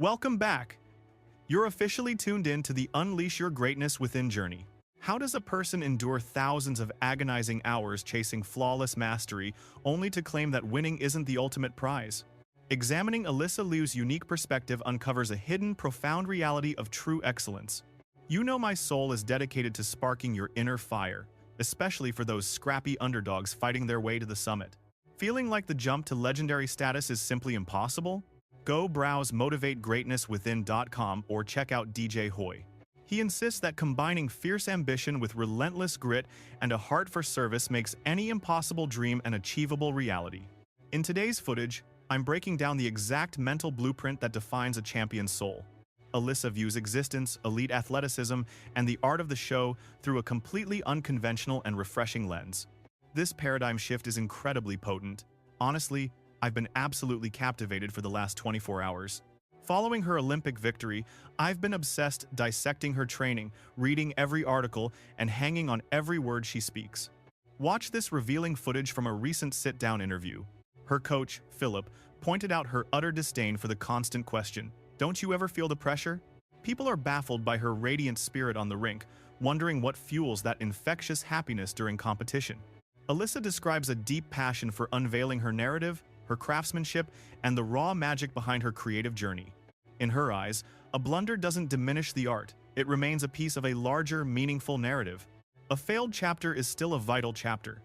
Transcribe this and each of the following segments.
Welcome back. You're officially tuned in to the Unleash Your Greatness Within journey. How does a person endure thousands of agonizing hours chasing flawless mastery only to claim that winning isn't the ultimate prize? Examining Alysa Liu's unique perspective uncovers a hidden, profound reality of true excellence. You know my soul is dedicated to sparking your inner fire, especially for those scrappy underdogs fighting their way to the summit. Feeling like the jump to legendary status is simply impossible? Go browse motivategreatnesswithin.com or check out DJ Hoy. He insists that combining fierce ambition with relentless grit and a heart for service makes any impossible dream an achievable reality. In today's footage, I'm breaking down the exact mental blueprint that defines a champion's soul. Alysa views existence, elite athleticism, and the art of the show through a completely unconventional and refreshing lens. This paradigm shift is incredibly potent. Honestly, I've been absolutely captivated for the last 24 hours. Following her Olympic victory, I've been obsessed dissecting her training, reading every article, and hanging on every word she speaks. Watch this revealing footage from a recent sit-down interview. Her coach, Philip, pointed out her utter disdain for the constant question, "Don't you ever feel the pressure?" People are baffled by her radiant spirit on the rink, wondering what fuels that infectious happiness during competition. Alysa describes a deep passion for unveiling her narrative, her craftsmanship, and the raw magic behind her creative journey. In her eyes, a blunder doesn't diminish the art, it remains a piece of a larger, meaningful narrative. A failed chapter is still a vital chapter.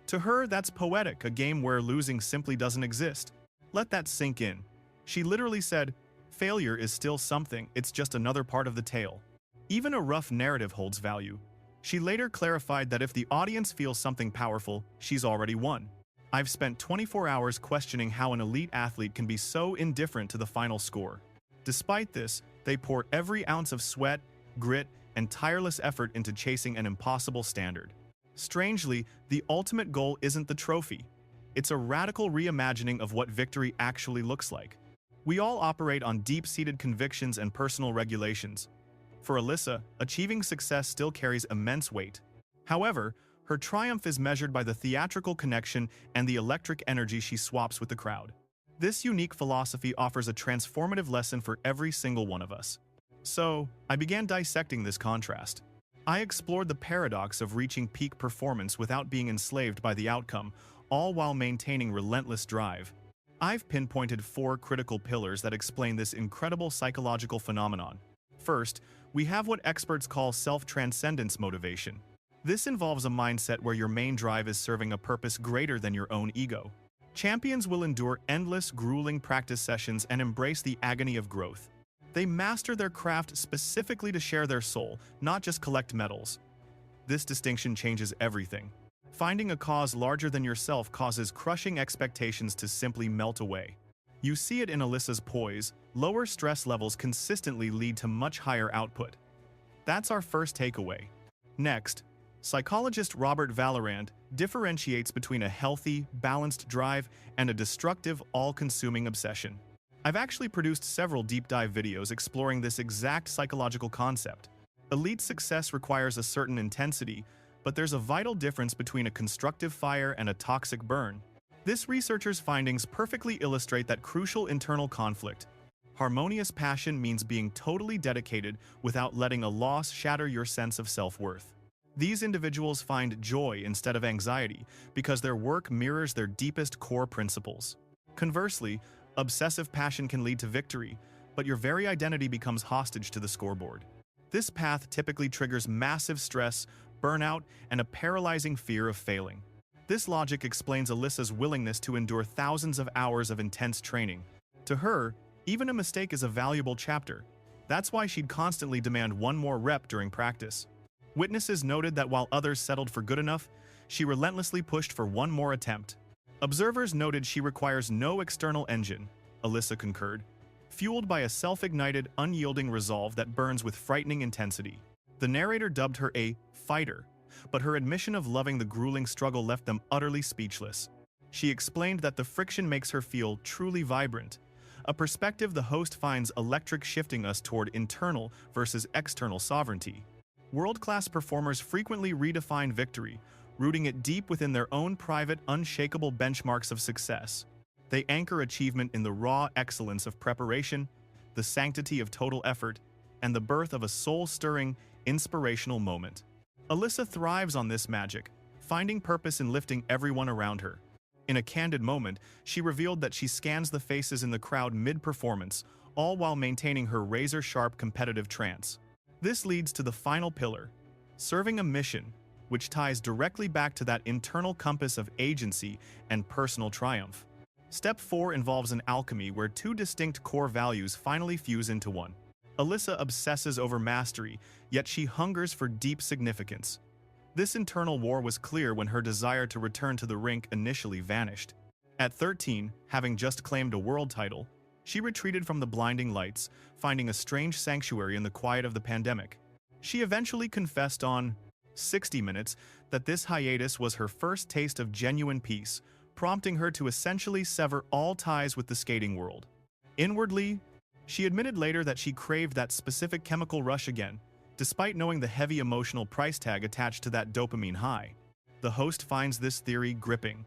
To her, that's poetic, a game where losing simply doesn't exist. Let that sink in. She literally said, "Failure is still something, it's just another part of the tale." Even a rough narrative holds value. She later clarified that if the audience feels something powerful, she's already won. I've spent 24 hours questioning how an elite athlete can be so indifferent to the final score. Despite this, they pour every ounce of sweat, grit, and tireless effort into chasing an impossible standard. Strangely, the ultimate goal isn't the trophy. It's a radical reimagining of what victory actually looks like. We all operate on deep-seated convictions and personal regulations. For Alysa, achieving success still carries immense weight. However, her triumph is measured by the theatrical connection and the electric energy she swaps with the crowd. This unique philosophy offers a transformative lesson for every single one of us. So, I began dissecting this contrast. I explored the paradox of reaching peak performance without being enslaved by the outcome, all while maintaining relentless drive. I've pinpointed 4 critical pillars that explain this incredible psychological phenomenon. First, we have what experts call self-transcendence motivation. This involves a mindset where your main drive is serving a purpose greater than your own ego. Champions will endure endless, grueling practice sessions and embrace the agony of growth. They master their craft specifically to share their soul, not just collect medals. This distinction changes everything. Finding a cause larger than yourself causes crushing expectations to simply melt away. You see it in Alysa's poise. Lower stress levels consistently lead to much higher output. That's our first takeaway. Next, psychologist Robert Vallerand differentiates between a healthy, balanced drive and a destructive, all-consuming obsession. I've actually produced several deep-dive videos exploring this exact psychological concept. Elite success requires a certain intensity, but there's a vital difference between a constructive fire and a toxic burn. This researcher's findings perfectly illustrate that crucial internal conflict. Harmonious passion means being totally dedicated without letting a loss shatter your sense of self-worth. These individuals find joy instead of anxiety because their work mirrors their deepest core principles. Conversely, obsessive passion can lead to victory, but your very identity becomes hostage to the scoreboard. This path typically triggers massive stress, burnout, and a paralyzing fear of failing. This logic explains Alysa's willingness to endure thousands of hours of intense training. To her, even a mistake is a valuable chapter. That's why she'd constantly demand one more rep during practice. Witnesses noted that while others settled for good enough, she relentlessly pushed for one more attempt. Observers noted she requires no external engine, Alysa concurred, fueled by a self-ignited, unyielding resolve that burns with frightening intensity. The narrator dubbed her a fighter, but her admission of loving the grueling struggle left them utterly speechless. She explained that the friction makes her feel truly vibrant, a perspective the host finds electric, shifting us toward internal versus external sovereignty. World-class performers frequently redefine victory, rooting it deep within their own private, unshakable benchmarks of success. They anchor achievement in the raw excellence of preparation, the sanctity of total effort, and the birth of a soul-stirring, inspirational moment. Alysa thrives on this magic, finding purpose in lifting everyone around her. In a candid moment, she revealed that she scans the faces in the crowd mid-performance, all while maintaining her razor-sharp competitive trance. This leads to the final pillar, serving a mission, which ties directly back to that internal compass of agency and personal triumph. Step 4 involves an alchemy where two distinct core values finally fuse into one. Alysa obsesses over mastery, yet she hungers for deep significance. This internal war was clear when her desire to return to the rink initially vanished. At 13, having just claimed a world title, she retreated from the blinding lights, finding a strange sanctuary in the quiet of the pandemic. She eventually confessed on 60 Minutes that this hiatus was her first taste of genuine peace, prompting her to essentially sever all ties with the skating world. Inwardly, she admitted later that she craved that specific chemical rush again, despite knowing the heavy emotional price tag attached to that dopamine high. The host finds this theory gripping.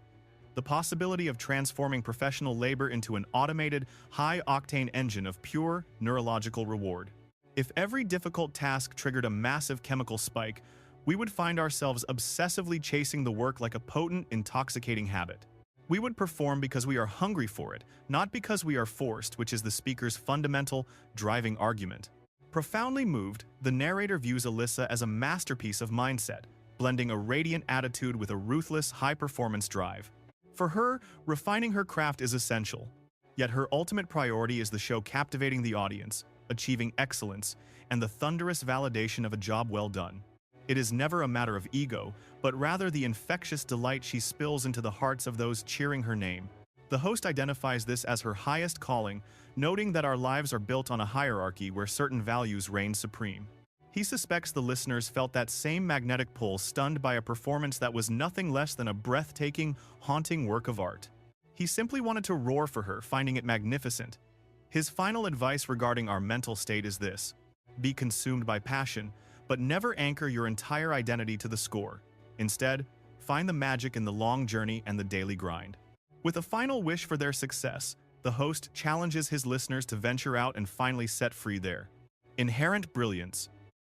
The possibility of transforming professional labor into an automated, high-octane engine of pure, neurological reward. If every difficult task triggered a massive chemical spike, we would find ourselves obsessively chasing the work like a potent, intoxicating habit. We would perform because we are hungry for it, not because we are forced, which is the speaker's fundamental, driving argument. Profoundly moved, the narrator views Alysa as a masterpiece of mindset, blending a radiant attitude with a ruthless, high-performance drive. For her, refining her craft is essential. Yet her ultimate priority is the show captivating the audience, achieving excellence, and the thunderous validation of a job well done. It is never a matter of ego, but rather the infectious delight she spills into the hearts of those cheering her name. The host identifies this as her highest calling, noting that our lives are built on a hierarchy where certain values reign supreme. He suspects the listeners felt that same magnetic pull, stunned by a performance that was nothing less than a breathtaking, haunting work of art. He simply wanted to roar for her, finding it magnificent. His final advice regarding our mental state is this: be consumed by passion, but never anchor your entire identity to the score. Instead, find the magic in the long journey and the daily grind. With a final wish for their success, the host challenges his listeners to venture out and finally set free their inherent brilliance,